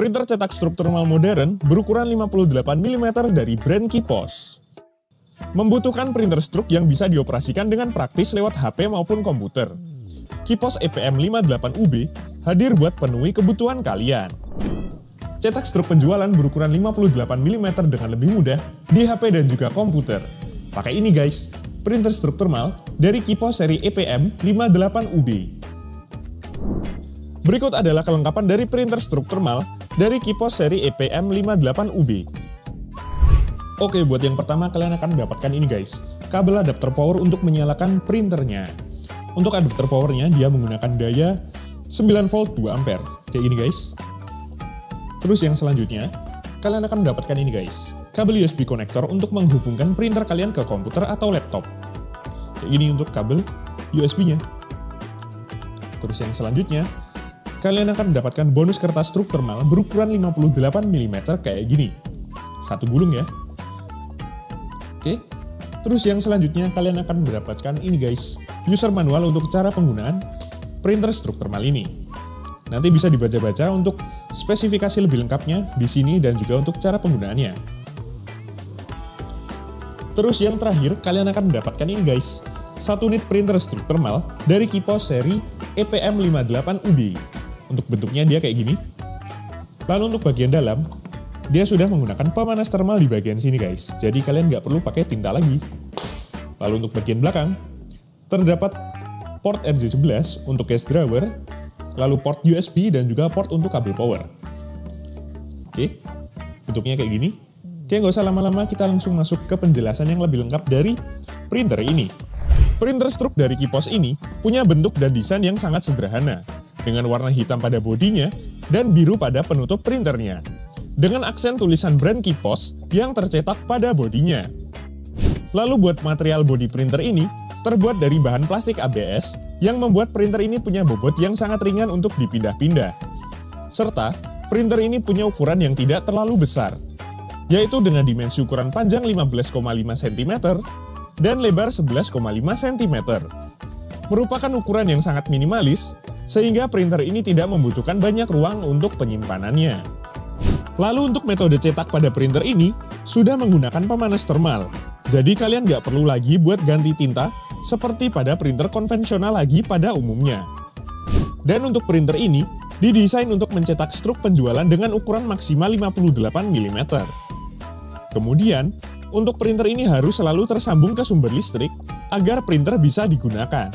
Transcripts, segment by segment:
Printer cetak struk thermal modern berukuran 58 mm dari brand Kipos. Membutuhkan printer struk yang bisa dioperasikan dengan praktis lewat HP maupun komputer. Kipos EPM 58UB hadir buat penuhi kebutuhan kalian. Cetak struk penjualan berukuran 58 mm dengan lebih mudah di HP dan juga komputer. Pakai ini guys, printer struk thermal dari Kipos seri EPM 58UB. Berikut adalah kelengkapan dari printer struk thermal dari Kipos seri EPM 58UB. Oke, buat yang pertama kalian akan mendapatkan ini guys, kabel adapter power untuk menyalakan printernya. Untuk adapter powernya dia menggunakan daya 9 volt 2 ampere, kayak gini guys. Terus yang selanjutnya, kalian akan mendapatkan ini guys, kabel USB konektor untuk menghubungkan printer kalian ke komputer atau laptop. Kayak gini untuk kabel USB-nya. Terus yang selanjutnya, kalian akan mendapatkan bonus kertas struk thermal berukuran 58 mm kayak gini. Satu gulung ya. Oke. Terus yang selanjutnya kalian akan mendapatkan ini guys, user manual untuk cara penggunaan printer struk thermal ini. Nanti bisa dibaca-baca untuk spesifikasi lebih lengkapnya di sini dan juga untuk cara penggunaannya. Terus yang terakhir kalian akan mendapatkan ini guys, satu unit printer struk thermal dari Kipos seri EPM 58UB. Untuk bentuknya dia kayak gini. Lalu untuk bagian dalam, dia sudah menggunakan pemanas thermal di bagian sini guys. Jadi kalian nggak perlu pakai tinta lagi. Lalu untuk bagian belakang, terdapat port RJ11 untuk case drawer, lalu port USB dan juga port untuk kabel power. Oke, bentuknya kayak gini. Oke, nggak usah lama-lama, kita langsung masuk ke penjelasan yang lebih lengkap dari printer ini. Printer struk dari Kipos ini punya bentuk dan desain yang sangat sederhana, dengan warna hitam pada bodinya dan biru pada penutup printernya, dengan aksen tulisan brand Kipos yang tercetak pada bodinya. Lalu buat material body printer ini terbuat dari bahan plastik ABS yang membuat printer ini punya bobot yang sangat ringan untuk dipindah-pindah. Serta printer ini punya ukuran yang tidak terlalu besar, yaitu dengan dimensi ukuran panjang 15,5 cm dan lebar 11,5 cm. Merupakan ukuran yang sangat minimalis, sehingga printer ini tidak membutuhkan banyak ruang untuk penyimpanannya. Lalu untuk metode cetak pada printer ini, sudah menggunakan pemanas thermal. Jadi kalian nggak perlu lagi buat ganti tinta, seperti pada printer konvensional lagi pada umumnya. Dan untuk printer ini, didesain untuk mencetak struk penjualan dengan ukuran maksimal 58 mm. Kemudian, untuk printer ini harus selalu tersambung ke sumber listrik, agar printer bisa digunakan.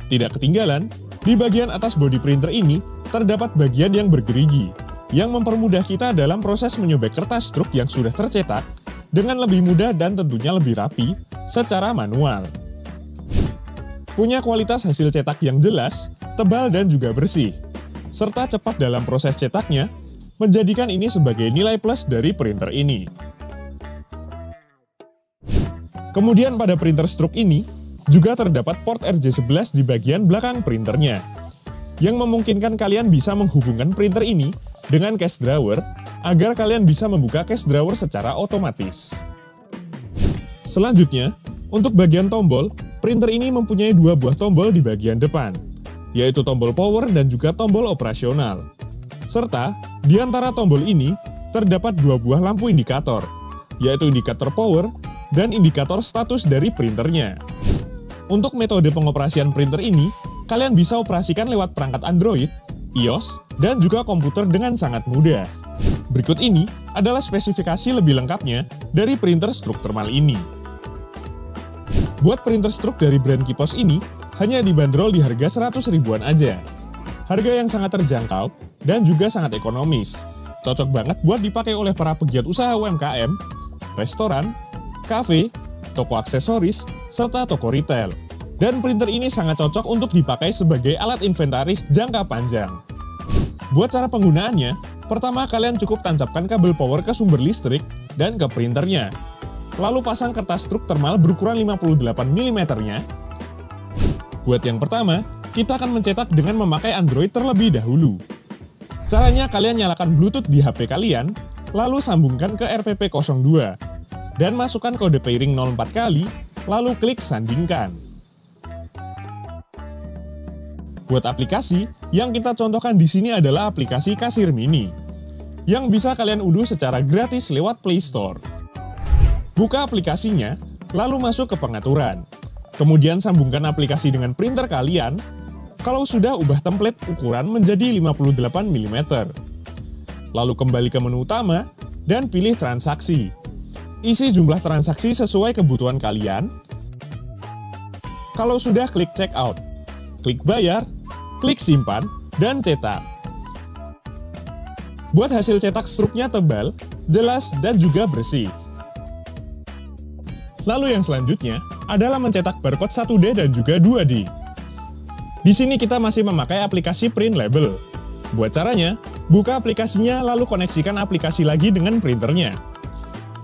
Tidak ketinggalan, di bagian atas bodi printer ini terdapat bagian yang bergerigi, yang mempermudah kita dalam proses menyobek kertas struk yang sudah tercetak dengan lebih mudah dan tentunya lebih rapi secara manual. Punya kualitas hasil cetak yang jelas, tebal dan juga bersih, serta cepat dalam proses cetaknya, menjadikan ini sebagai nilai plus dari printer ini. Kemudian pada printer struk ini, juga terdapat port RJ11 di bagian belakang printernya, yang memungkinkan kalian bisa menghubungkan printer ini dengan case drawer, agar kalian bisa membuka case drawer secara otomatis. Selanjutnya, untuk bagian tombol, printer ini mempunyai dua buah tombol di bagian depan, yaitu tombol power dan juga tombol operasional. Serta, di antara tombol ini, terdapat dua buah lampu indikator, yaitu indikator power dan indikator status dari printernya. Untuk metode pengoperasian printer ini, kalian bisa operasikan lewat perangkat Android, iOS, dan juga komputer dengan sangat mudah. Berikut ini adalah spesifikasi lebih lengkapnya dari printer struk thermal ini. Buat printer struk dari brand Kipos ini, hanya dibanderol di harga 100 ribuan aja. Harga yang sangat terjangkau dan juga sangat ekonomis. Cocok banget buat dipakai oleh para pegiat usaha UMKM, restoran, kafe, toko aksesoris, serta toko retail. Dan printer ini sangat cocok untuk dipakai sebagai alat inventaris jangka panjang. Buat cara penggunaannya, pertama kalian cukup tancapkan kabel power ke sumber listrik dan ke printernya. Lalu pasang kertas struk thermal berukuran 58 mm-nya. Buat yang pertama, kita akan mencetak dengan memakai Android terlebih dahulu. Caranya kalian nyalakan Bluetooth di HP kalian, lalu sambungkan ke RPP02. Dan masukkan kode pairing 04 kali, lalu klik sandingkan. Buat aplikasi, Yang kita contohkan di sini adalah aplikasi Kasir Mini, yang bisa kalian unduh secara gratis lewat Play Store. Buka aplikasinya, lalu masuk ke pengaturan. Kemudian sambungkan aplikasi dengan printer kalian. Kalau sudah, ubah template ukuran menjadi 58 mm. Lalu kembali ke menu utama, dan pilih transaksi. Isi jumlah transaksi sesuai kebutuhan kalian. Kalau sudah, klik check out. Klik bayar, klik simpan, dan cetak. Buat hasil cetak struknya tebal, jelas, dan juga bersih. Lalu yang selanjutnya adalah mencetak barcode 1D dan juga 2D. Di sini kita masih memakai aplikasi Print Label. Buat caranya, buka aplikasinya lalu koneksikan aplikasi lagi dengan printernya.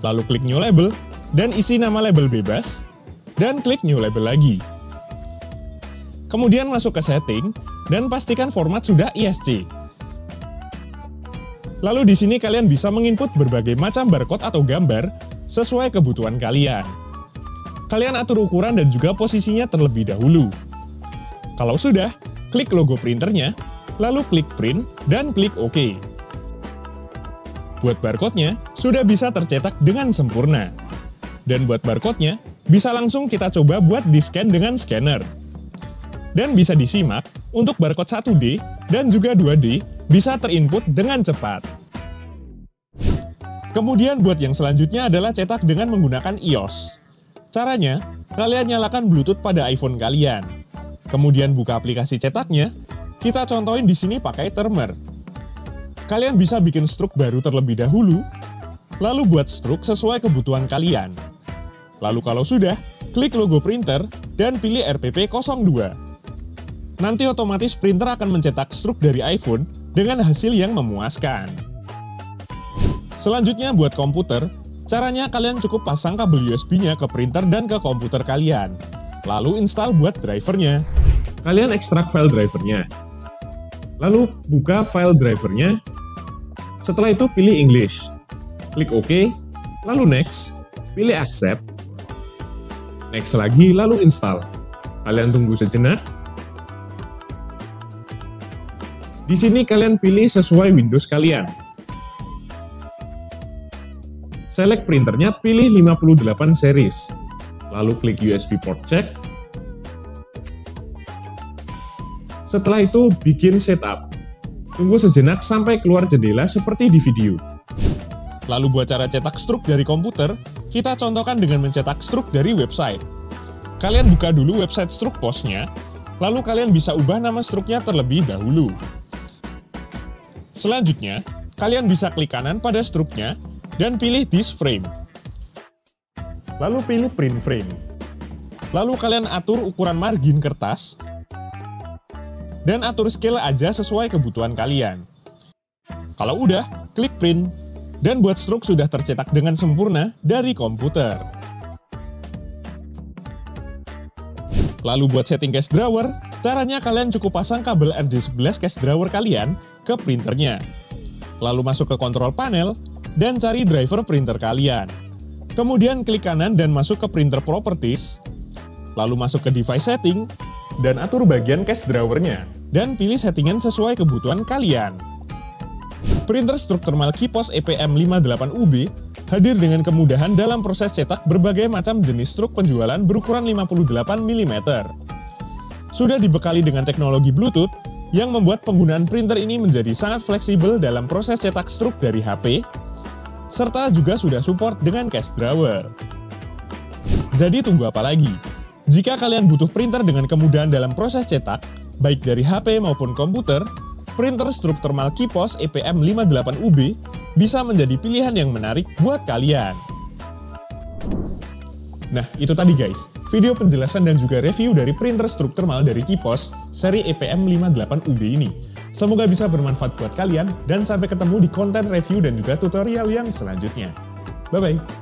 Lalu klik New Label dan isi nama label bebas, dan klik New Label lagi. Kemudian masuk ke setting dan pastikan format sudah ISC. Lalu di sini kalian bisa menginput berbagai macam barcode atau gambar sesuai kebutuhan kalian. Kalian atur ukuran dan juga posisinya terlebih dahulu. Kalau sudah, klik logo printernya, lalu klik print dan klik OK. Buat barcode-nya sudah bisa tercetak dengan sempurna. Dan buat barcode-nya bisa langsung kita coba buat di-scan dengan scanner. Dan bisa disimak untuk barcode 1D dan juga 2D bisa terinput dengan cepat. Kemudian buat yang selanjutnya adalah cetak dengan menggunakan iOS. Caranya, kalian nyalakan Bluetooth pada iPhone kalian. Kemudian buka aplikasi cetaknya, kita contohin di sini pakai Termer. Kalian bisa bikin struk baru terlebih dahulu, lalu buat struk sesuai kebutuhan kalian. Lalu kalau sudah, klik logo printer dan pilih RPP02. Nanti otomatis printer akan mencetak struk dari iPhone dengan hasil yang memuaskan. Selanjutnya buat komputer, caranya kalian cukup pasang kabel USB-nya ke printer dan ke komputer kalian. Lalu install buat drivernya. Kalian ekstrak file drivernya. Lalu buka file drivernya. Setelah itu pilih English. Klik OK, lalu Next, pilih Accept. Next lagi, lalu install. Kalian tunggu sejenak. Di sini kalian pilih sesuai Windows kalian. Select printernya, pilih 58 series. Lalu klik USB port check. Setelah itu bikin setup. Tunggu sejenak sampai keluar jendela seperti di video. Lalu buat cara cetak struk dari komputer, kita contohkan dengan mencetak struk dari website. Kalian buka dulu website Strukpos-nya, lalu kalian bisa ubah nama struknya terlebih dahulu. Selanjutnya, kalian bisa klik kanan pada struknya dan pilih This Frame. Lalu pilih Print Frame. Lalu kalian atur ukuran margin kertas dan atur scale aja sesuai kebutuhan kalian. Kalau udah, klik Print. Dan buat struk sudah tercetak dengan sempurna dari komputer. Lalu buat setting case drawer, caranya kalian cukup pasang kabel RJ11 case drawer kalian ke printernya. Lalu masuk ke kontrol panel dan cari driver printer kalian. Kemudian klik kanan dan masuk ke printer properties. Lalu masuk ke device setting dan atur bagian case drawernya. Dan pilih settingan sesuai kebutuhan kalian. Printer struk thermal Kipos EPM58UB hadir dengan kemudahan dalam proses cetak berbagai macam jenis struk penjualan berukuran 58 mm. Sudah dibekali dengan teknologi Bluetooth yang membuat penggunaan printer ini menjadi sangat fleksibel dalam proses cetak struk dari HP, serta juga sudah support dengan case drawer. Jadi tunggu apa lagi? Jika kalian butuh printer dengan kemudahan dalam proses cetak, baik dari HP maupun komputer, printer struk thermal Kipos EPM58UB bisa menjadi pilihan yang menarik buat kalian. Nah, itu tadi guys, video penjelasan dan juga review dari printer struk thermal dari Kipos seri EPM58UB ini. Semoga bisa bermanfaat buat kalian, dan sampai ketemu di konten review dan juga tutorial yang selanjutnya. Bye-bye!